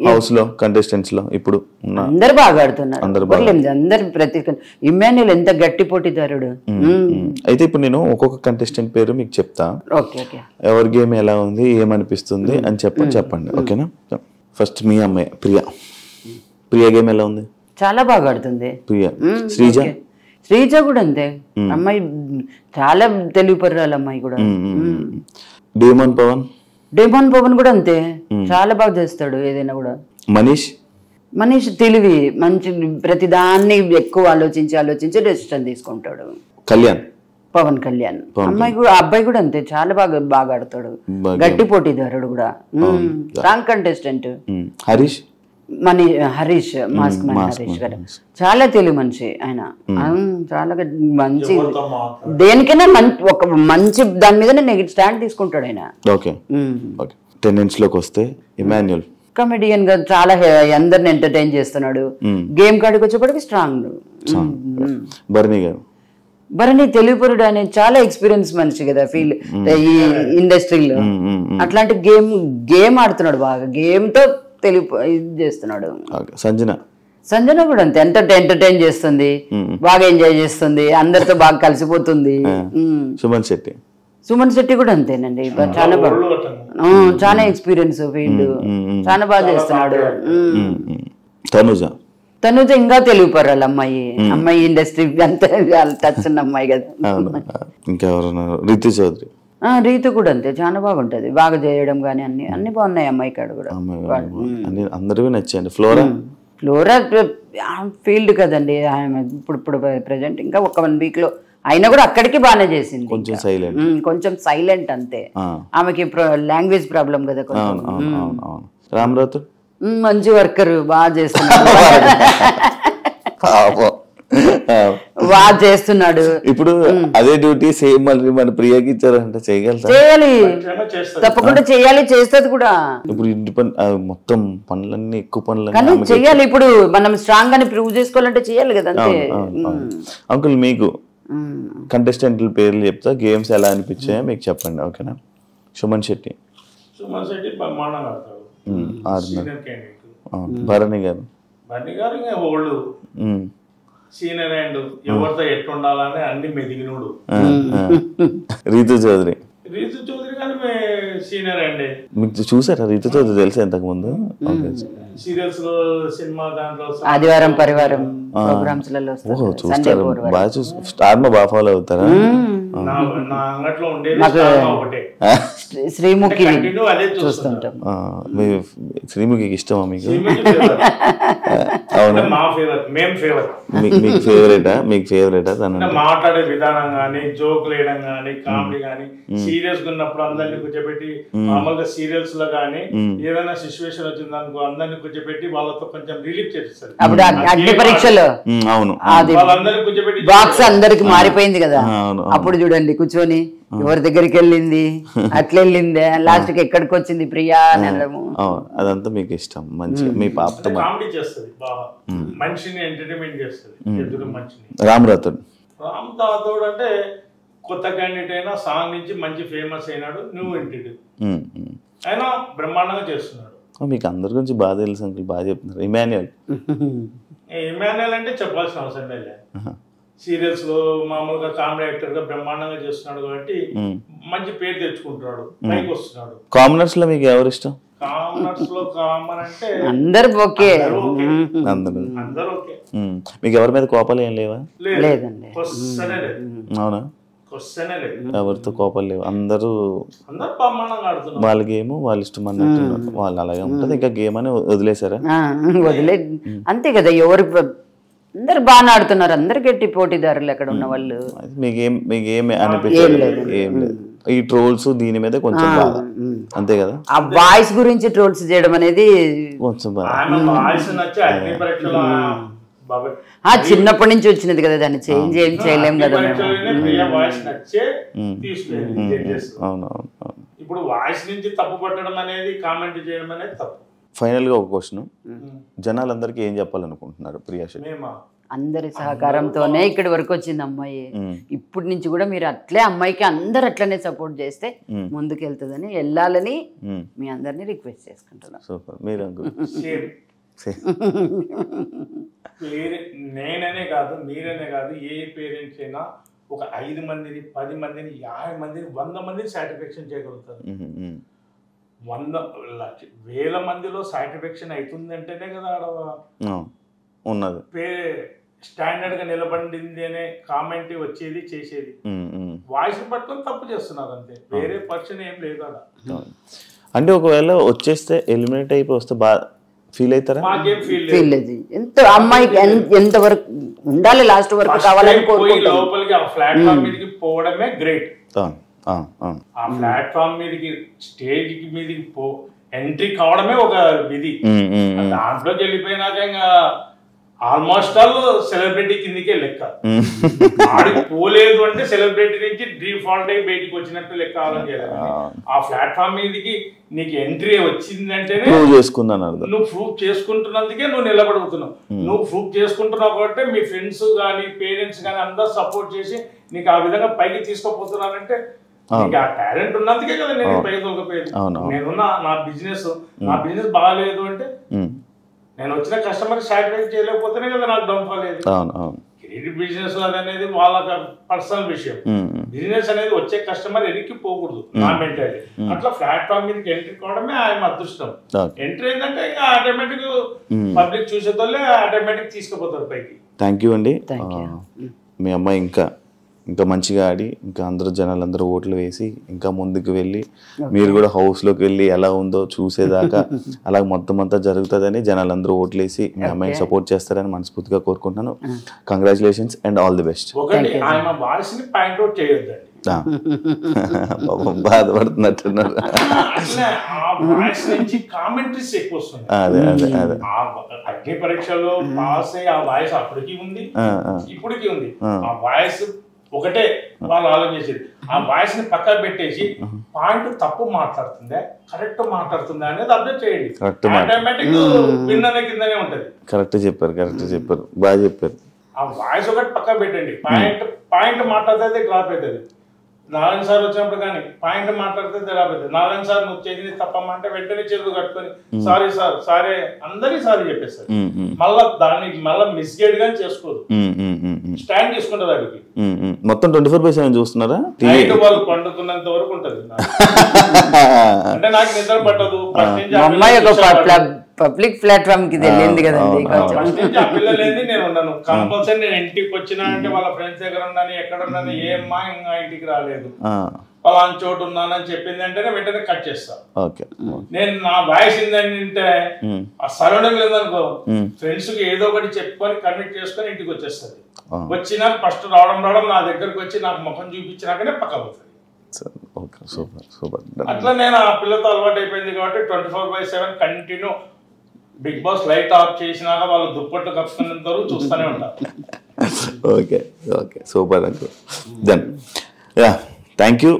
B: హౌస్ లో కంటెస్టెంట్స్ లో? ఇప్పుడు
C: అందరు బాగా ఆడుతున్నారు, అందరు ప్రతి ఇమ్మాన్యుల్ ఎంత గట్టి పోటీదారుడు.
B: అయితే ఇప్పుడు నేను ఒక్కొక్క కంటెస్టెంట్ పేరు మీకు చెప్తా, ఎవరి గేమ్ ఎలా ఉంది, ఏమనిపిస్తుంది అని చెప్పండి, ఓకేనా? ఫస్ట్ మీ అమ్మాయి ప్రియా గేమ్ ఎలా ఉంది?
C: చాలా బాగా ఆడుతుంది
B: ప్రియా.
C: శ్రీజ కూడా అంతే, అమ్మాయి చాలా తెలివిపర్రాలు అమ్మాయి కూడా. డేమోన్ పవన్ కూడా అంతే, చాలా బాగా చేస్తాడు ఏదైనా కూడా. మనీష్ తెలివి, మంచి ప్రతిదాన్ని ఎక్కువ ఆలోచించి డెసిషన్ తీసుకుంటాడు. పవన్ కళ్యాణ్ అమ్మాయి కూడా, అబ్బాయి కూడా అంతే, చాలా బాగా ఆడతాడు, గట్టి పోటీదారుడు కూడా, strong contestant. Harish mask man Harish గారు చాలా తెలివి మనిషి ఆయన, చాలా మంచి దేనికైనా ఒక మంచి దాని మీద స్టాండ్ తీసుకుంటాడు ఆయన. కమెడియన్ గా చాలా అందరిని ఎంటర్టైన్ చేస్తున్నాడు. గేమ్ కాడికి వచ్చేప్పటికి స్ట్రాంగ్. భరణి తెలివిపరుడు అనే చాలా ఎక్స్పీరియన్స్ మనిషి కదా ఫీల్ ఈ ఇండస్ట్రీలో. అట్లాంటి గేమ్ ఆడుతున్నాడు బాగా, గేమ్ తో చేస్తున్నాడు. సంజన కూడా అంతే, ఎంటర్టైన్ చేస్తుంది, బాగా ఎంజాయ్ చేస్తుంది, అందరితో బాగా కలిసిపోతుంది. సుమన్ శెట్టి కూడా అంతేనండి, చాలా బాగా, చాలా ఎక్స్పీరియన్స్ ఫీల్డ్, చాలా బాగా చేస్తున్నాడు. తనుజ ఇంకా తెలివిపర్రాలి అమ్మాయి ఇండస్ట్రీ అంతా టచ్ ఉన్న అమ్మాయి కదా. రీతు కూడా అంతే, చాలా బాగుంటది, బాగా చేయడం గానీ అన్ని బాగున్నాయి అమ్మాయి కాడ కూడా.
B: అందరికీ నచ్చాయండి.
C: ఫ్లోరా ఫీల్డ్ కదండి ఇప్పుడు ప్రెసెంట్, ఇంకా ఒక 1 వీక్ లో అయినా కూడా అక్కడికి బాగానే చేసింది. కొంచెం సైలెంట్ అంతే, ఆమెకి లాంగ్వేజ్ ప్రాబ్లం కదా కొంచెం.
B: రామరాతు
C: మంచి వర్కర్, బాగా చేస్తున్నాడు, బాగా చేస్తున్నాడు.
B: ఇప్పుడు అదే డ్యూటీ సేమ్ మళ్ళీ మన ప్రియాకి ఇచ్చారంటే
C: చేయాలి, తప్పకుండా చేయాలి, చేస్తుంది కూడా.
B: ఇప్పుడు ఇంటి పని మొత్తం పనులన్నీ ఎక్కువ పనులు
C: కానీ చెయ్యాలి. ఇప్పుడు మనం స్ట్రాంగ్ అని ప్రూవ్ చేసుకోవాలంటే చేయాలి కదా అంతే.
B: అంకుల్ మీకు కంటెస్టెంట్ల పేర్లు చెప్తా, గేమ్స్ ఎలా అనిపించాయో మీకు చెప్పండి, ఓకేనా? సుమన్ శెట్టి భరణి గారు
D: సీనియర్ అండ్ ఎవరితో ఎట్టుండాలని అన్ని మెదిగినోడు.
B: రీతు చౌదరి
D: కానీ సీనియర్ అండి.
B: మీకు చూసారా రీతు చౌదరి తెలుసా ఇంతకు ముందు?
D: సీరియల్స్ లో సినిమా దాంట్లో
C: ఆదివారం పరివారం ప్రోగ్రామ్స్ లలో
B: చూస్తారు బాగా స్టార్ మా బాగా ఫాలో అవుతారా?
D: నా అంగట్లో ఉండేది ఒకటే
C: శ్రీముఖి
D: అదే
C: చూస్తుంటాం.
B: శ్రీముఖికి ఇష్టమా మీకు?
D: అవునా? మా ఫేవరెట్, మేము ఫేవరెట్.
B: మీకు ఫేవరెటా? మీకు ఫేవరెటా తను?
D: మాట్లాడే విధానం గానీ, జోకులు వేయడం గానీ, కామెడీ గానీ, సీరియస్ గా ఉన్నప్పుడు అందరినీ కూర్చోబెట్టి మామూలుగా సీరియల్స్ లో గానీ ఏదైనా సిచ్యువేషన్ వచ్చింది అనుకో అందరినీ కూర్చోబెట్టి వాళ్ళతో కొంచెం రిలీఫ్ చేస్తారు.
C: అప్పుడు అగ్ని పరీక్షలో
B: అవును
D: వాళ్ళందరినీ కూర్చోబెట్టి
C: బాక్స్ అందరికి మారిపోయింది కదా, అప్పుడు చూడండి కూర్చొని ఎవరి దగ్గరికి వెళ్ళింది, అట్లా వెళ్ళిందే, లాస్ట్ కి ఎక్కడికి వచ్చింది ప్రియా అనడము.
B: అదంతా మీకు ఇష్టం మంచిగా. మీ పాపతో
D: కామెడీ చేస్తుంది బాగా, మనిషిని ఎంటర్టైన్మెంట్ చేస్తుంది. ఎదురు మనిషిని
B: రామ్ రాథోడ్
D: అంటే కొత్త క్యాండిడేట్ అయినా సాంగ్ నుంచి మంచి ఫేమస్ అయినాడు. న్యూ ఎంటిటీ అయినా బ్రహ్మాండంగా చేస్తున్నాడు.
B: మీకు అందరి గురించి బాగా తెలుసు అంకుల్, బాగా చెప్తున్నారు. ఇమాన్యుయల్
D: అంటే చెప్పాల్సిన అవసరం లేదు. సీరియల్స్ లో మామూలుగా కామెడీ యాక్టర్ గా బ్రహ్మాండంగా చేస్తున్నాడు కాబట్టి మంచి పేరు తెచ్చుకుంటున్నాడు, పైకి వస్తున్నాడు.
B: కామనర్స్ లో మీకు ఎవరు ఇష్టం?
D: కామనర్స్ లో కామన్ అంటే
C: అందరు ఓకే,
D: అందరూ ఓకే.
B: మీకు ఎవరి మీద కోపాలు ఏం లేవా?
C: లేదండి.
B: అవునా? ఎవరితో కోపాలు లేవు, అందరూ వాళ్ళ గేమ్ వాళ్ళ ఇష్టం అన్నట్టు వాళ్ళు అలాగే ఉంటుంది. ఇంకా గేమ్ అని వదిలేసారా?
C: వదిలే అంతే కదా, ఎవరు అందరు బాగా ఆడుతున్నారు, అందరు గట్టి పోటీదారులు అక్కడ ఉన్న వాళ్ళు.
B: మీకేమి అనిపించలేదు? ఏం లేదు. ఈ ట్రోల్స్ దీని మీద కొంచెం బాగా అంతే కదా.
C: ఆ వాయిస్ గురించి ట్రోల్స్ చేయడం అనేది
B: కొంచెం బాగా
C: చిన్నప్పటి నుంచి వచ్చినది కదా, దాన్ని చేంజ్ ఏం చేయలేం కదా.
D: ఇప్పుడు వాయిస్ నుంచి తప్పు పట్టడం అనేది, కామెంట్ చేయడం అనేది తప్పు.
B: ఫైనల్ గా ఒక క్వశ్చన్, జనాలందరికీ ఏం చెప్పాలనుకుంటున్నారు ప్రియా శెట్టి?
C: అందరి సహకారంతోనే ఇక్కడి వరకు వచ్చింది అమ్మాయి. ఇప్పటి నుంచి కూడా మీరు అట్లే అమ్మాయికి అందరు అట్లనే సపోర్ట్ చేస్తే ముందుకు వెళ్తుందని, వెళ్ళాలని మీ అందరినీ రిక్వెస్ట్ చేసుకుంటున్నాను.
B: సూపర్. మీరు
D: నేననే కాదు, మీరనే కాదు, ఏ పేరెంట్స్ అయినా ఒక 5 మందిని 10 మందిని 50 మందిని 100 మందిని సాటిస్ఫాక్షన్ చేయగలుగుతారు. 100,000 మందిలో సాటిస్ఫాక్షన్ అవుతుందంటేనే కదా
B: ఉన్నది
D: స్టాండర్డ్ గా నిలబడింది అనే కామెంట్ వచ్చేది, చేసేది. వాయిస్ పట్టుకొని తప్పు చేస్తున్నారు అంతే, వేరే పర్సన్ ఏం లేదు అలా.
B: అంటే ఒకవేళ వచ్చేస్తే ఎలిమినేట్ అయిపోయి వస్తే బాగా ఫీల్ అవుతారా?
D: మాకేం ఫీల్
C: లేదు. ఎంత అమ్మాయికి ఎంత వరకు ఉండాలి, లాస్ట్ వరకు కావాలని
D: లోపలికి ఆ ప్లాట్ఫామ్ మీదకి పోవడమే గ్రేట్. ఆ ప్లాట్ఫామ్ మీదకి, స్టేజ్ మీదకి ఎంట్రీ కావడమే ఒక విధి. దాంట్లోకి వెళ్ళిపోయినాక ఇంకా ఆల్మోస్ట్ ఆల్ సెలబ్రిటీ కిందకే లెక్క. ఆడికి పోలేదు అంటే సెలబ్రిటీ నుంచి డిఫాల్ట్ అయి బయటికి వచ్చినట్టు లెక్క ఆలోచించాలి. ఆ ప్లాట్ఫామ్ మీదకి నీకు ఎంట్రీ వచ్చిందంటేనే నువ్వు ప్రూవ్ చేసుకుంటున్నందుకే నువ్వు నిలబడుతున్నావు. నువ్వు ప్రూవ్ చేసుకుంటున్నావు కాబట్టి మీ ఫ్రెండ్స్ కానీ పేరెంట్స్ కానీ అందరూ సపోర్ట్ చేసి నీకు ఆ విధంగా పైకి తీసుకుపోతున్నారంటే నీకు ఆ టాలెంట్ ఉన్నందుకే కదా నేను పైకి తోకపోయేది. నేనున్నా నా బిజినెస్ బాగాలేదు అంటే నేను వచ్చిన కస్టమర్ సాటిస్ఫై చేయలేకపోతేనే కదా నాకు డౌన్ఫాల్ లేదు. క్రెడిట్ బిజినెస్ అనేది వాళ్ళ పర్సనల్ విషయం. బిజినెస్ అనేది వచ్చే కస్టమర్ ఎన్నికి పోకూడదు, నా మెంటాలిటీ. అట్లా ప్లాట్ఫామ్ మీదకి ఎంట్రీ కావడమే ఆయన అదృష్టం. ఎంట్రీ ఏంటంటే ఇంకా ఆటోమేటిక్ పబ్లిక్ చూసేతోళ్ళే ఆటోమేటిక్ తీసుకుపోతారు పైకి.
B: థ్యాంక్ యూ అండి. మీ అమ్మాయి ఇంకా మంచిగా ఆడి ఇంకా అందరూ జనాలందరూ ఓట్లు వేసి ఇంకా ముందుకు వెళ్ళి మీరు కూడా హౌస్లోకి వెళ్ళి ఎలా ఉందో చూసేదాకా అలా మొత్తం అంతా జరుగుతుందని జనాలందరూ ఓట్లు వేసి మీ అమ్మాయిని సపోర్ట్ చేస్తారని మనస్ఫూర్తిగా కోరుకుంటున్నాను. Congratulations and all the best. బాధపడుతున్నట్టున్నారు. అదే అదే అదే
D: అగ్ని పరీక్షలో పాస్ అయ్యి ఆ వాయిస్ అప్పటికి ఉంది, ఇప్పటికీ ఉంది. ఆ వాయిస్ ఒకటే వాళ్ళు ఆలోచించేది. ఆ వాయిస్ ని పక్కన పెట్టేసి పాయింట్ తప్పు మాట్లాడుతుందా కరెక్ట్ మాట్లాడుతుందా అనేది అర్థం చేయండి. ఆటోమేటిక్ విన్ననే కిందనే ఉంటది.
B: కరెక్ట్ చెప్పారు బాగా చెప్పారు.
D: ఆ వాయిస్ ఒకటి పక్కన పెట్టండి, పాయింట్ మాట్లాడితే డ్రాప్ అవుతుంది. నారాయణ సార్ వచ్చినప్పుడు కానీ పాయింట్ మాట్లాడితే తెలియదు. నారాయణ సార్ నువ్వు చేసింది తప్పమ్మా అంటే వెంటనే చేతులు కట్టుకొని సారీ సార్ సారీ అందరికీ సారీ చెప్పేస్తారు. మళ్ళా దాన్ని మళ్ళీ మిస్గైడ్ గా చేసుకోదు, స్టాండ్ తీసుకుంటుంది వాడికి.
B: మొత్తం 24/7 చూస్తున్నారా?
D: నైట్ వాళ్ళు పండుకున్నంత వరకు ఉంటది. అంటే నాకు నిద్ర పట్టదు.
C: పబ్లిక్ ప్లాట్ఫామ్ కి తెలియంది కదండి.
D: ఆ పిల్లలేంది నేను ఉన్నాను కంపల్సరీ. నేను ఇంటికి వచ్చినా అంటే వాళ్ళ ఫ్రెండ్స్ దగ్గర ఉన్నాను, ఎక్కడ ఉన్నాను, ఏమ్మా ఇంకా ఇంటికి రాలేదు పలానా చోటు ఉన్నానని చెప్పింది అంటేనే వెంటనే కట్ చేస్తా. నేను నా వాయిస్ ఏంటంటే ఆ సరౌండింగ్ లేదనుకో ఫ్రెండ్స్ కి ఏదో ఒకటి చెప్పుకొని కన్విక్ట్ చేసుకొని ఇంటికి వచ్చేస్తుంది. వచ్చినా ఫస్ట్ రావడం నా దగ్గరకు వచ్చి నాకు ముఖం చూపించినాకనే పక్క పోతుంది. అట్లా నేను ఆ పిల్లతో అలవాటు అయిపోయింది కాబట్టి 24/7 continue. Big boss light off చేసినాక వాళ్ళు దుప్పట్లు కప్పుకున్నంత వరకు చూస్తూనే ఉంటారు.
B: Okay okay super uncle. Then thank you.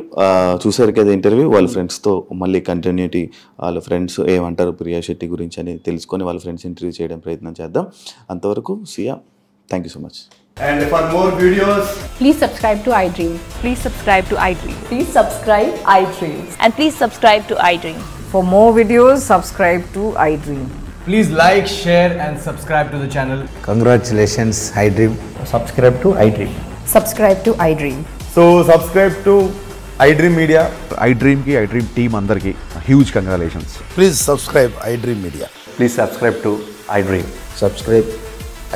B: చూసారు కదా ఇంటర్వ్యూ. వాళ్ళ ఫ్రెండ్స్తో మళ్ళీ కంటిన్యూటీ, వాళ్ళ ఫ్రెండ్స్ ఏమంటారు ప్రియా శెట్టి గురించి అని తెలుసుకొని వాళ్ళ ఫ్రెండ్స్ ఇంటర్వ్యూ చేయడం ప్రయత్నం చేద్దాం. అంతవరకు see ya, thank you so much.
E: And for more videos,
F: please subscribe to iDream.
G: Please subscribe to iDream.
F: Please subscribe iDream.
G: And please subscribe to iDream.
F: For more videos, subscribe to iDream.
E: please like, share and subscribe to the channel.
H: Congratulations, iDream.
E: Subscribe to iDream.
F: Subscribe to iDream.
E: So subscribe to iDream Media.
H: iDream ki iDream team andarki huge congratulations.
I: Please subscribe iDream Media.
H: Please subscribe to iDream.
I: Subscribe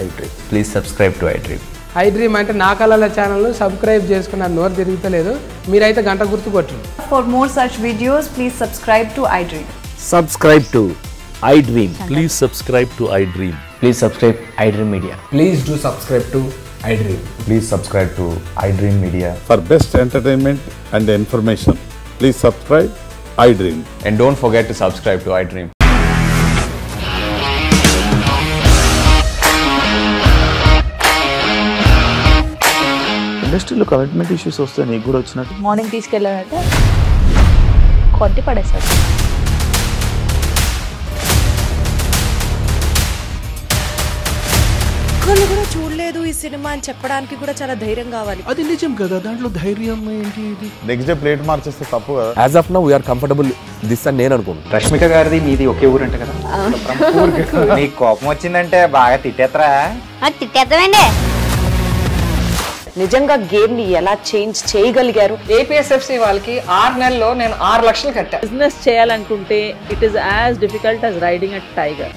I: iDream.
H: Please subscribe to iDream.
J: iDream అంటే నా కళల channel subscribe చేసుకున్న నోరు తిరుగుతలేదు, మీరైతే గంట గుర్తు కొట్టండి.
G: For more such videos, please subscribe to iDream.
H: Subscribe to iDream.
K: Please subscribe to iDream.
H: Please subscribe iDream Media.
E: Please do subscribe to iDream.
H: Please subscribe to iDream Media.
I: For best entertainment and information, please subscribe iDream.
H: And don't forget to subscribe to iDream.
B: ఇండస్ట్రీలో commitment issues వస్తే నీకు కూడా వచ్చినట్టు?
G: Morning తీసుకెళ్ళారంటే కొట్టి పడేసారు.
L: ఒక్కళ్ళు కూడా చూడలేదు ఈ సినిమా అని చెప్పడానికి కూడా చాలా ధైర్యం కావాలి.
K: అది నిజం కదా, దాంట్లో ధైర్యం ఏంటి? ఇది
I: నెక్స్ట్ డే ప్లేట్ మార్చేస్తే తప్పు కదా.
K: As of now we are comfortable this అని నేను అనుకుంటున్నాను.
H: రష్మిక గారిది మీది ఒకే ఊరు అంట కదా? నీకు కోపం వచ్చిందంటే బాగా తిట్టేత్తరా?
G: తిట్టేద్దామండి.
L: నిజంగా గేమ్ ని ఎలా చేంజ్ చేయగలిగారు?
J: ఏపీఎస్ఎఫ్సి వాళ్ళకి 6 నెలల్లో నేను 6 లక్షలు కట్టా.
G: బిజినెస్ చేయాలనుకుంటే it is as difficult as riding a tiger.